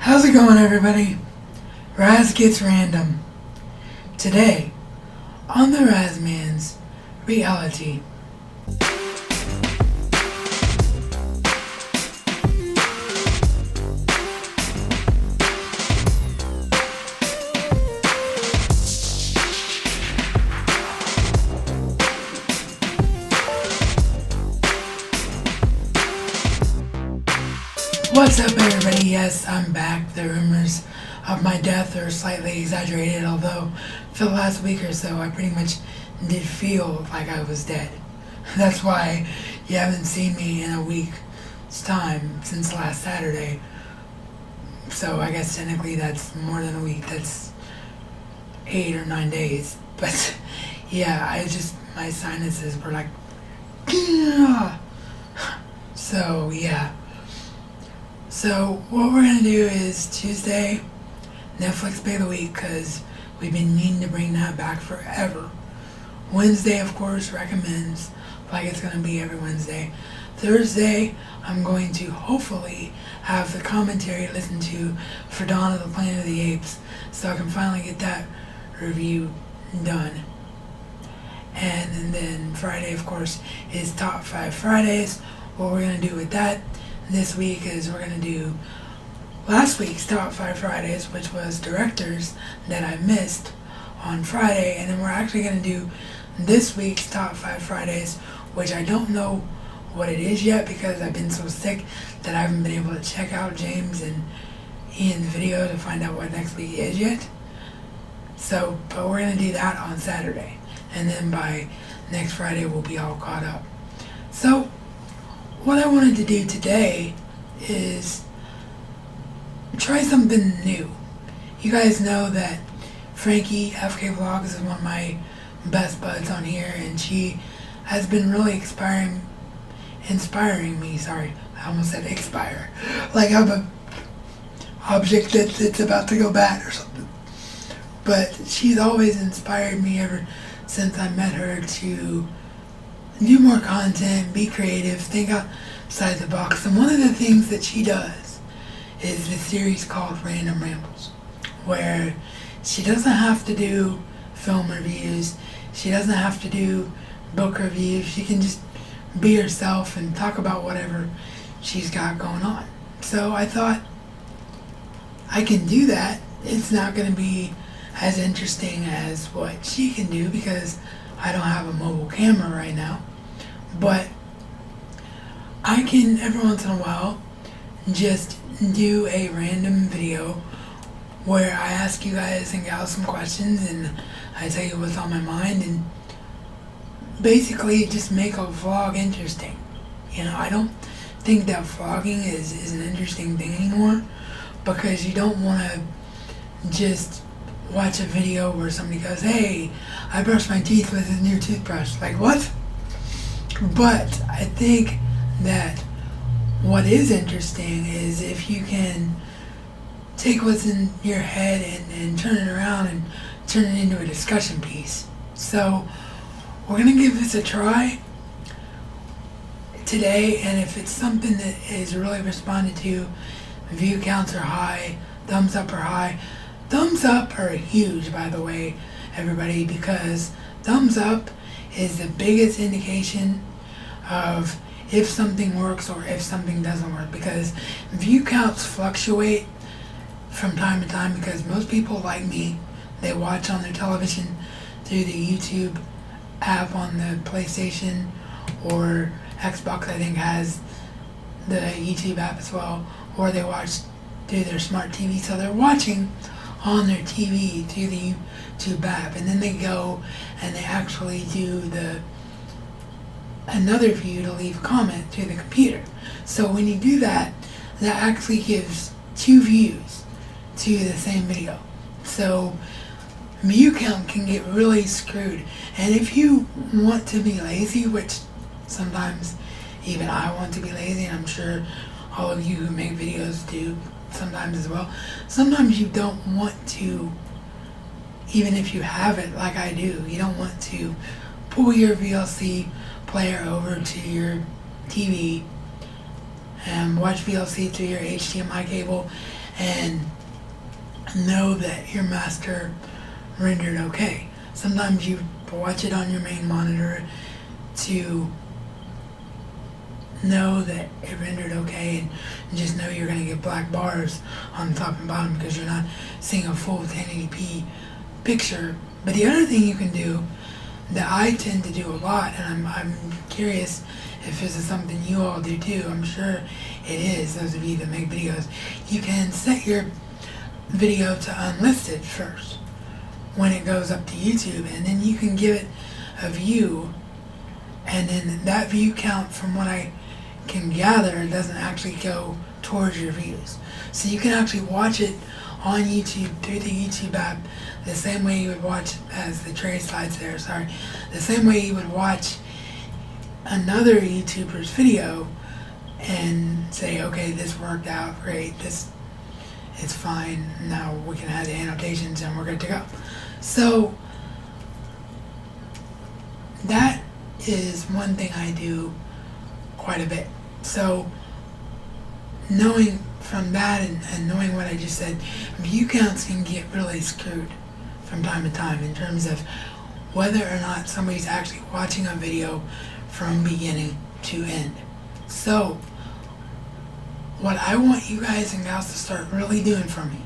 How's it going, everybody? Raz Gets Random. Today, on the Razman's Reality. What's up, everybody? Yes, I'm back. The rumors of my death are slightly exaggerated, although for the last week or so I pretty much did feel like I was dead. That's why you haven't seen me in a week's time since last Saturday. So I guess technically that's more than a week. That's 8 or 9 days. But yeah, my sinuses were like, so yeah. So what we're going to do is Tuesday, Netflix Pay of the Week, because we've been needing to bring that back forever. Wednesday, of course, recommends, like it's going to be every Wednesday. Thursday, I'm going to hopefully have the commentary listened to for Dawn of the Planet of the Apes, so I can finally get that review done. And then Friday, of course, is Top 5 Fridays. What we're going to do with that this week is we're going to do last week's Top 5 Fridays, which was directors that I missed on Friday, and then we're actually going to do this week's Top 5 Fridays, which I don't know what it is yet because I've been so sick that I haven't been able to check out James and Ian's video to find out what next week is yet. So, but we're going to do that on Saturday, and then by next Friday we'll be all caught up. So what I wanted to do today is try something new. You guys know that Frankie FK Vlogs is one of my best buds on here, and she has been really inspiring me. Sorry, I almost said expire. Like I'm an object that's about to go bad or something. But she's always inspired me ever since I met her to do more content, be creative, think outside the box. And one of the things that she does is this series called Random Rambles, where she doesn't have to do film reviews, she doesn't have to do book reviews, she can just be herself and talk about whatever she's got going on. So I thought I can do that. It's not going to be as interesting as what she can do because I don't have a mobile camera right now, but I can every once in a while just do a random video where I ask you guys and gals some questions and I tell you what's on my mind, and basically just make a vlog interesting. You know, I don't think that vlogging is an interesting thing anymore because you don't want to just watch a video where somebody goes, hey, I brushed my teeth with a new toothbrush. Like, what? But I think that what is interesting is if you can take what's in your head and turn it around and turn it into a discussion piece. So we're going to give this a try today, and if it's something that is really responded to, view counts are high, thumbs up are high. Thumbs up are huge, by the way, everybody, because thumbs up is the biggest indication of if something works or if something doesn't work, because view counts fluctuate from time to time because most people, like me, they watch on their television through the YouTube app on the PlayStation, or Xbox I think has the YouTube app as well, or they watch through their smart TV, so they're watching on their TV through the YouTube app, and then they go and they actually do another view to leave a comment through the computer. So when you do that, that actually gives 2 views to the same video. So view count can get really screwed, and if you want to be lazy, which sometimes even I want to be lazy, and I'm sure all of you who make videos do sometimes as well. Sometimes you don't want to, even if you have it like I do, you don't want to pull your VLC player over to your TV and watch VLC through your HDMI cable and know that your master rendered okay. Sometimes you watch it on your main monitor to know that it rendered okay, and just know you're going to get black bars on the top and bottom because you're not seeing a full 1080p picture. But the other thing you can do that I tend to do a lot, and I'm curious if this is something you all do too, I'm sure it is, those of you that make videos, you can set your video to unlisted first when it goes up to YouTube, and then you can give it a view, and then that view count, from what I can gather, doesn't actually go towards your views. So you can actually watch it on YouTube through the YouTube app the same way you would watch, as the tray slides there, sorry, the same way you would watch another YouTuber's video and say, okay, this worked out great, this it's fine, now we can add the annotations and we're good to go. So that is one thing I do quite a bit. So knowing from that and knowing what I just said, view counts can get really screwed from time to time in terms of whether or not somebody's actually watching a video from beginning to end. So what I want you guys and gals to start really doing for me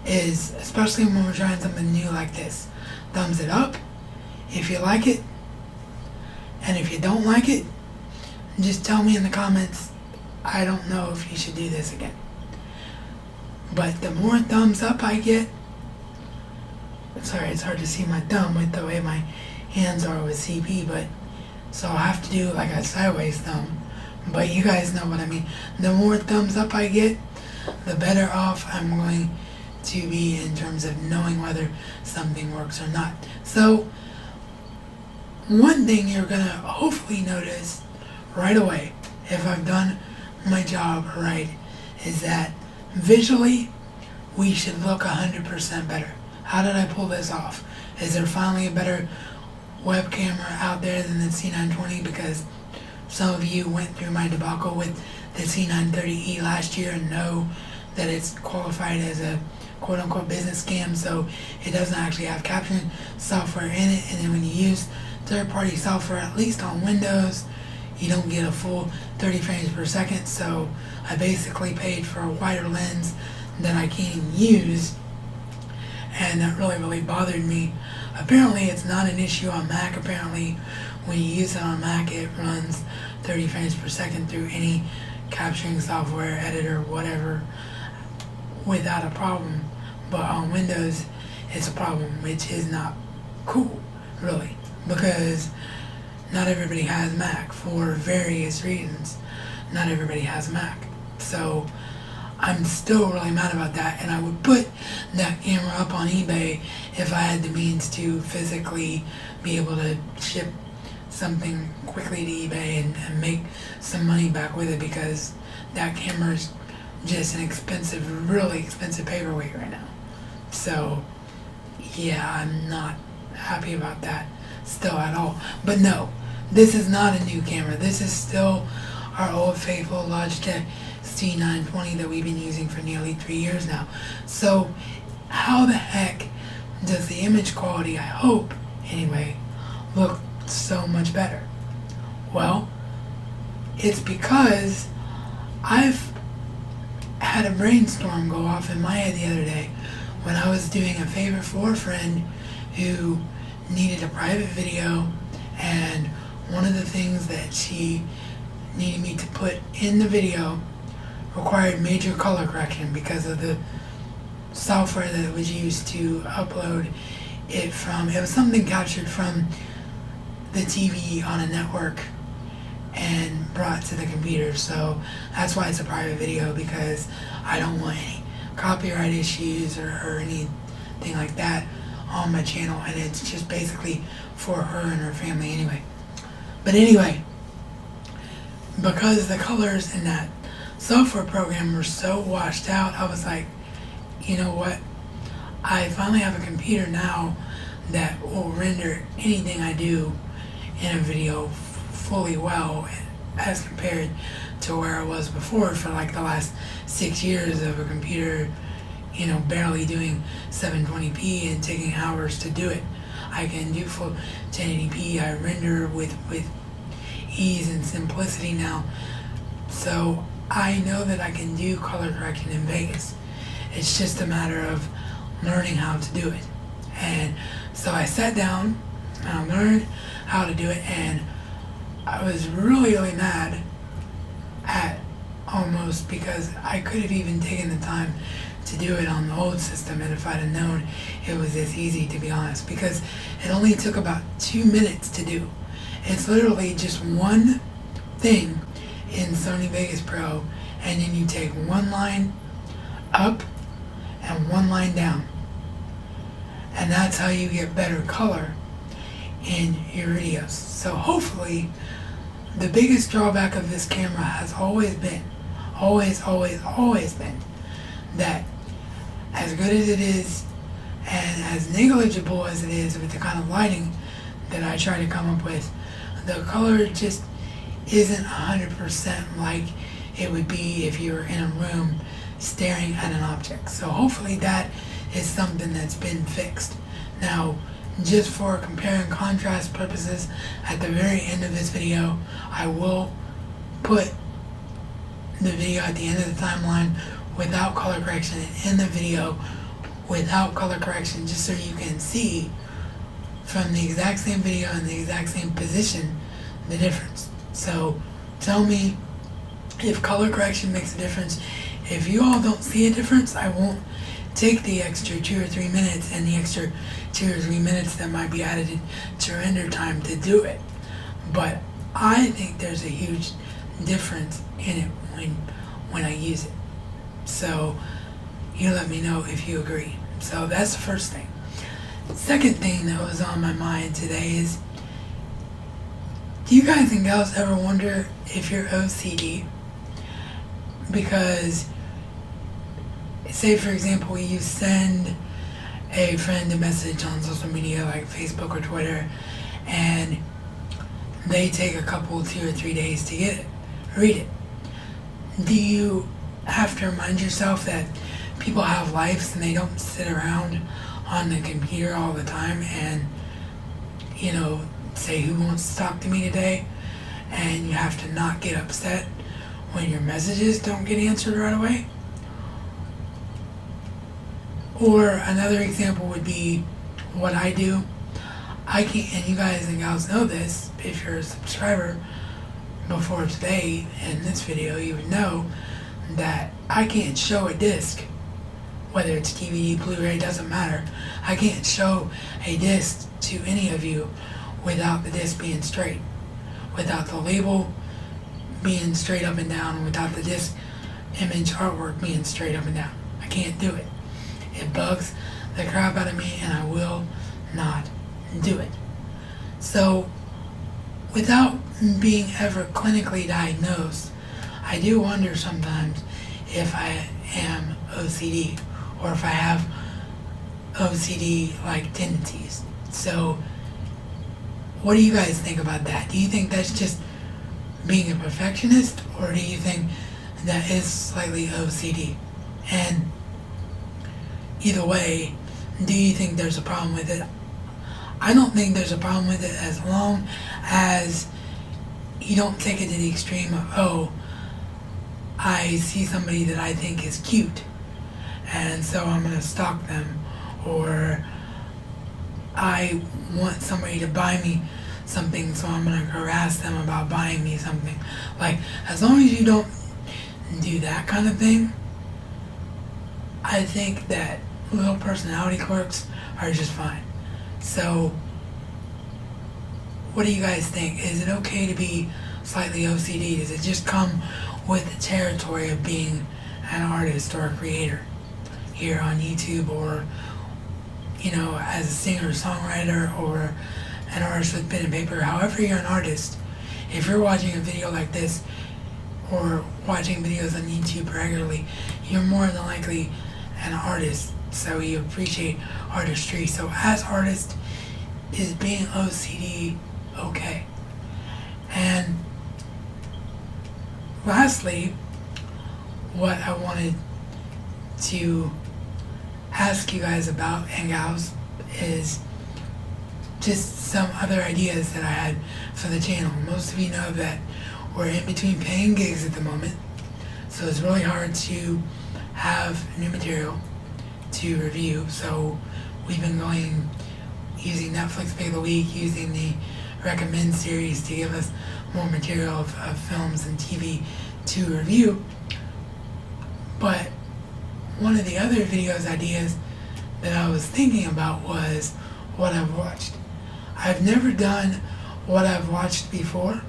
is, especially when we're trying something new like this, thumbs it up if you like it, and if you don't like it, just tell me in the comments, I don't know if you should do this again. But the more thumbs up I get, sorry, it's hard to see my thumb with the way my hands are with CP, but so I'll have to do like a sideways thumb, but you guys know what I mean. The more thumbs up I get, the better off I'm going to be in terms of knowing whether something works or not. So one thing you're gonna hopefully notice right away, if I've done my job right, is that visually we should look 100% better. How did I pull this off? Is there finally a better web camera out there than the C920? Because some of you went through my debacle with the C930E last year and know that it's qualified as a quote-unquote business scam, so it doesn't actually have caption software in it, and then when you use third-party software, at least on Windows, you don't get a full 30 frames per second. So I basically paid for a wider lens that I can't even use, and that really bothered me. Apparently it's not an issue on Mac. Apparently when you use it on Mac, it runs 30 frames per second through any capturing software, editor, whatever, without a problem. But on Windows it's a problem, which is not cool, really, because not everybody has Mac for various reasons. Not everybody has Mac. So I'm still really mad about that, and I would put that camera up on eBay if I had the means to physically be able to ship something quickly to eBay and make some money back with it, because that camera is just an expensive, really expensive paperweight right now. So yeah, I'm not happy about that still at all. But no, this is not a new camera. This is still our old faithful Logitech C920 that we've been using for nearly 3 years now. So how the heck does the image quality, I hope anyway, look so much better? Well, it's because I've had a brainstorm go off in my head the other day when I was doing a favor for a friend who needed a private video, and one of the things that she needed me to put in the video required major color correction because of the software that was used to upload it from. It was something captured from the TV on a network and brought to the computer. So that's why it's a private video, because I don't want any copyright issues or anything like that on my channel, and it's just basically for her and her family anyway. But anyway, because the colors in that software program were so washed out, I was like, you know what, I finally have a computer now that will render anything I do in a video fully well as compared to where I was before for like the last 6 years of a computer, barely doing 720p and taking hours to do it. I can do full 1080p. I render with ease and simplicity now. So I know that I can do color correction in Vegas. It's just a matter of learning how to do it. And so I sat down and I learned how to do it, and I was really, really mad at almost, because I could have even taken the time to do it on the old system, and if I'd have known it was this easy, to be honest, because it only took about 2 minutes to do. It's literally just one thing in Sony Vegas Pro, and then you take one line up and one line down, and that's how you get better color in your videos. So hopefully, the biggest drawback of this camera has always been that as good as it is and as negligible as it is with the kind of lighting that I try to come up with, the color just isn't 100% like it would be if you were in a room staring at an object. So hopefully that is something that's been fixed. Now, just for compare and contrast purposes, at the very end of this video, I will put the video at the end of the timeline without color correction, and in the video without color correction, just so you can see from the exact same video in the exact same position the difference. So tell me if color correction makes a difference. If you all don't see a difference, I won't take the extra 2 or 3 minutes and the extra 2 or 3 minutes that might be added to render time to do it. But I think there's a huge difference in it when I use it. So you let me know if you agree. So that's the first thing. Second thing that was on my mind today is, do you guys and gals ever wonder if you're OCD? Because say for example you send a friend a message on social media like Facebook or Twitter, and they take a couple, 2 or 3 days to read it. Do you have to remind yourself that people have lives and they don't sit around on the computer all the time and, say, who wants to talk to me today? And you have to not get upset when your messages don't get answered right away? Or another example would be what I do. I can't, and you guys and gals know this, if you're a subscriber before today in this video, you would know that I can't show a disc, whether it's DVD, Blu-ray, doesn't matter. I can't show a disc to any of you without the disc being straight, without the label being straight up and down, without the disc image artwork being straight up and down. I can't do it. It bugs the crap out of me, and I will not do it. So, without being ever clinically diagnosed, I do wonder sometimes if I am OCD, or if I have OCD-like tendencies. So, what do you guys think about that? Do you think that's just being a perfectionist, or do you think that is slightly OCD? And either way, do you think there's a problem with it? I don't think there's a problem with it as long as you don't take it to the extreme of, oh, I see somebody that I think is cute, and so I'm going to stalk them, or I want somebody to buy me something, so I'm going to harass them about buying me something. Like, as long as you don't do that kind of thing, I think that little personality quirks are just fine. So, what do you guys think? Is it okay to be slightly OCD? Does it just come with the territory of being an artist or a creator here on YouTube, or, as a singer, songwriter, or an artist with pen and paper? However you're an artist, if you're watching a video like this, or watching videos on YouTube regularly, you're more than likely an artist, so you appreciate artistry. So as artists, is being OCD okay? And lastly, what I wanted to ask you guys about and gals is just some other ideas that I had for the channel. Most of you know that we're in between paying gigs at the moment, so it's really hard to have new material to review. So we've been using Netflix Pick of the Week, using the Recommend series to give us more material of films and TV to review. But one of the other ideas that I was thinking about was what I've watched. I've never done what I've watched before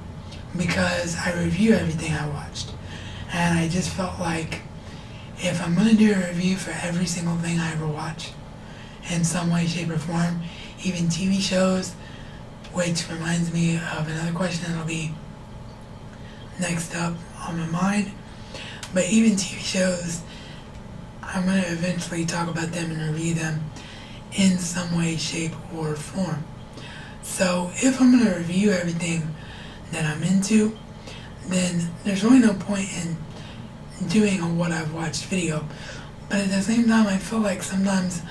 because I review everything I watched. And I just felt like if I'm going to do a review for every single thing I ever watch in some way, shape, or form, even TV shows, which reminds me of another question that'll be next up on my mind, but even TV shows, I'm going to eventually talk about them and review them in some way, shape, or form. So if I'm going to review everything that I'm into, then there's really no point in doing a what I've watched video. But at the same time, I feel like sometimes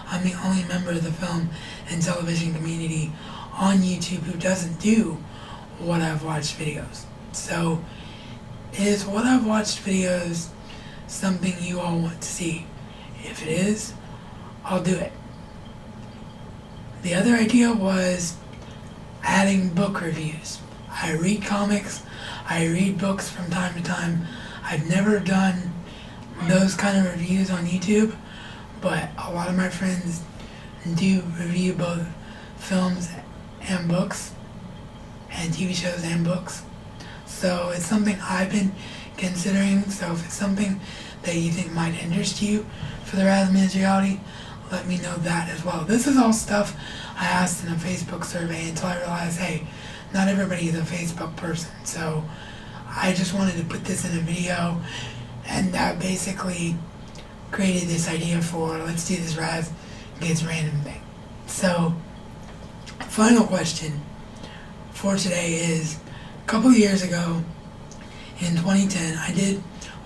I'm the only member of the film and television community on YouTube who doesn't do what I've watched videos. So is what I've watched videos something you all want to see? If it is, I'll do it. The other idea was adding book reviews. I read comics, I read books from time to time. I've never done those kind of reviews on YouTube, but a lot of my friends do review both films and books, and TV shows and books. So it's something I've been considering. So if it's something that you think might interest you for the Raz Gets Reality, let me know that as well. This is all stuff I asked in a Facebook survey until I realized, hey, not everybody is a Facebook person. So I just wanted to put this in a video, and that basically created this idea for let's do this Raz Gets Random thing. So final question for today is, a couple of years ago in 2010, I did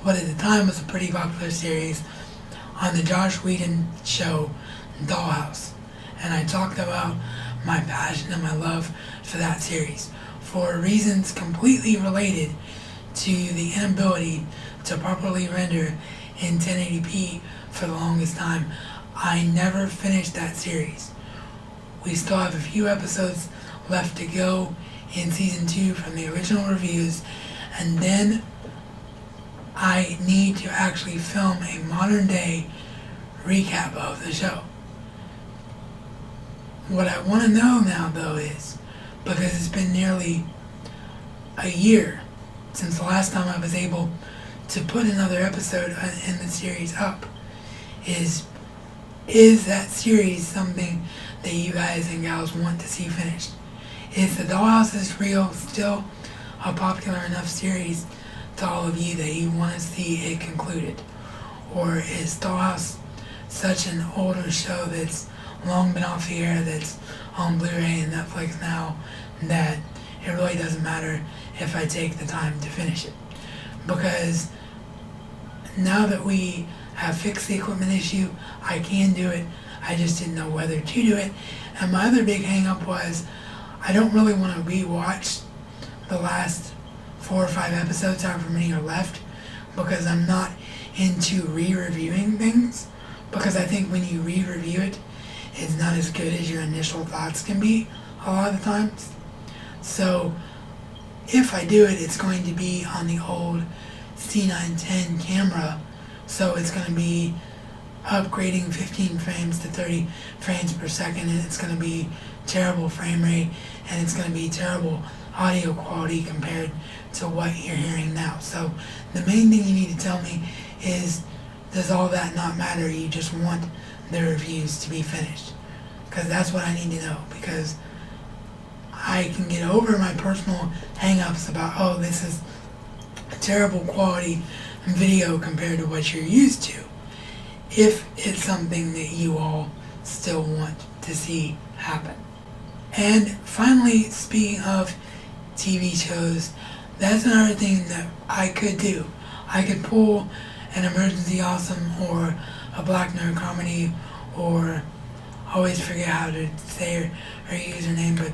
what at the time was a pretty popular series on the Josh Whedon show, Dollhouse. And I talked about my passion and my love for that series for reasons completely related to the inability to properly render in 1080p for the longest time. I never finished that series. We still have a few episodes left to go in season 2 from the original reviews, and then I need to actually film a modern day recap of the show. What I want to know now though is, because it's been nearly a year since the last time I was able to put another episode in the series up, is that series something that you guys and gals want to see finished? Is The Dollhouse is Real still a popular enough series to all of you that you want to see it concluded? Or is Dollhouse such an older show that's long been off the air, that's on Blu-ray and Netflix now, that it really doesn't matter if I take the time to finish it? Because now that we have fixed the equipment issue, I can do it. I just didn't know whether to do it. And my other big hang-up was I don't really want to re-watch the last 4 or 5 episodes, however many are left, because I'm not into re-reviewing things, because I think when you re-review it, it's not as good as your initial thoughts can be a lot of the times. So if I do it, it's going to be on the old C910 camera, so it's going to be upgrading 15 frames to 30 frames per second, and it's going to be terrible frame rate, and it's going to be terrible audio quality compared to what you're hearing now. So the main thing you need to tell me is, does all that not matter? You just want the reviews to be finished? Because that's what I need to know, because I can get over my personal hang-ups about, oh, this is a terrible quality video compared to what you're used to, if it's something that you all still want to see happen. And finally, speaking of TV shows That's another thing that I could do. I could pull an Emergency Awesome or a Black Nerd Comedy, or I always forget how to say her username, but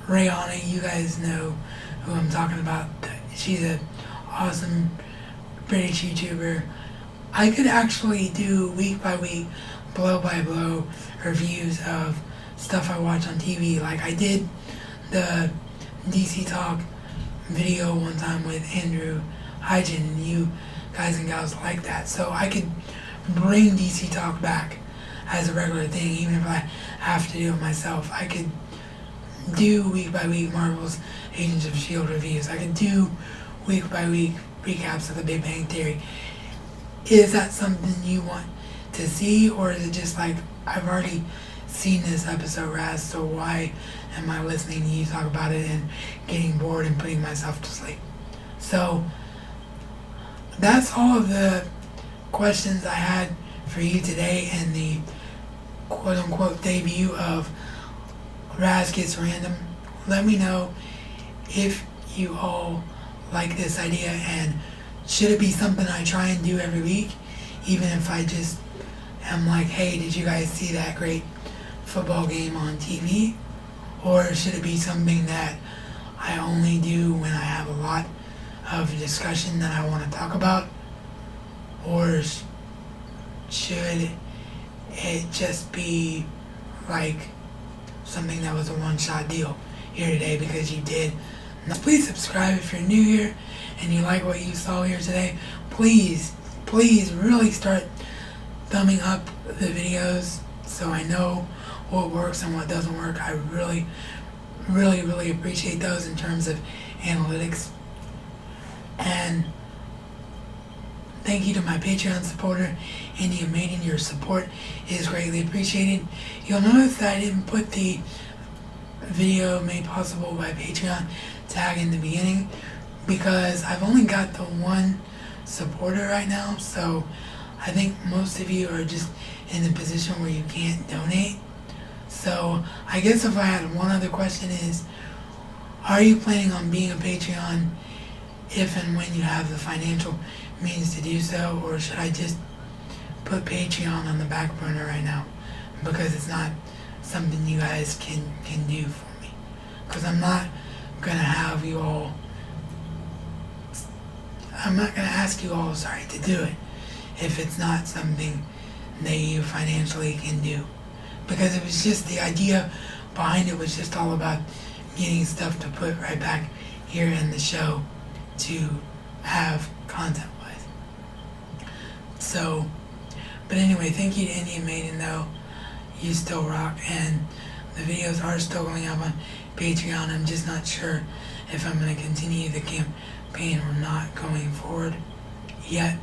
Rayana, you guys know who I'm talking about. She's an awesome British YouTuber. I could actually do week by week, blow by blow reviews of stuff I watch on TV. Like I did the DC Talk video one time with Andrew Hygen, and you guys and gals like that. So I could bring DC Talk back as a regular thing, even if I have to do it myself. I could do week by week Marvel's Agents of S.H.I.E.L.D. reviews. I could do week by week recaps of the Big Bang Theory. Is that something you want to see, or is it just like, I've already seen this episode, Raz, so why am I listening to you talk about it and getting bored and putting myself to sleep? So that's all of the questions I had for you today in the quote-unquote debut of Raz Gets Random. Let me know if you all like this idea, and should it be something I try and do every week, even if I just am like, hey, did you guys see that great football game on TV? Or should it be something that I only do when I have a lot of discussion that I want to talk about? Or should it just be like something that was a one-shot deal here today because you did? Please subscribe if you're new here and you like what you saw here today. Please really start thumbing up the videos so I know what works and what doesn't work. I really appreciate those in terms of analytics. And thank you to my Patreon supporter, India Maiden. Your support is greatly appreciated. You'll notice that I didn't put the video made possible by Patreon tag in the beginning because I've only got the one supporter right now, so I think most of you are just in the position where you can't donate. So I guess if I had one other question is, are you planning on being a Patreon if and when you have the financial means to do so, or should I just put Patreon on the back burner right now because it's not something you guys can do for me? Because I'm not gonna have you all, I'm not gonna ask you all, to do it if it's not something that you financially can do. Because it was just, the idea behind it was just all about getting stuff to put right back here in the show to have content wise. So, but anyway, thank you to Indian Maiden though. You still rock, and the videos are still going up on Patreon. I'm just not sure if I'm going to continue the campaign or not going forward yet.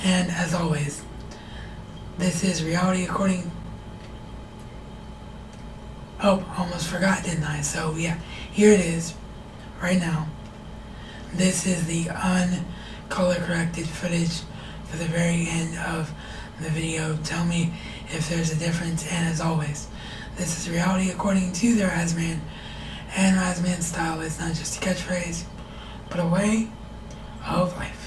And as always, this is Reality According... Oh, almost forgot, didn't I? So yeah, here it is, right now. This is the uncolor corrected footage for the very end of the video. Tell me if there's a difference, and as always, this is Reality According to the Razman, and Razman style is not just a catchphrase, but a way of life.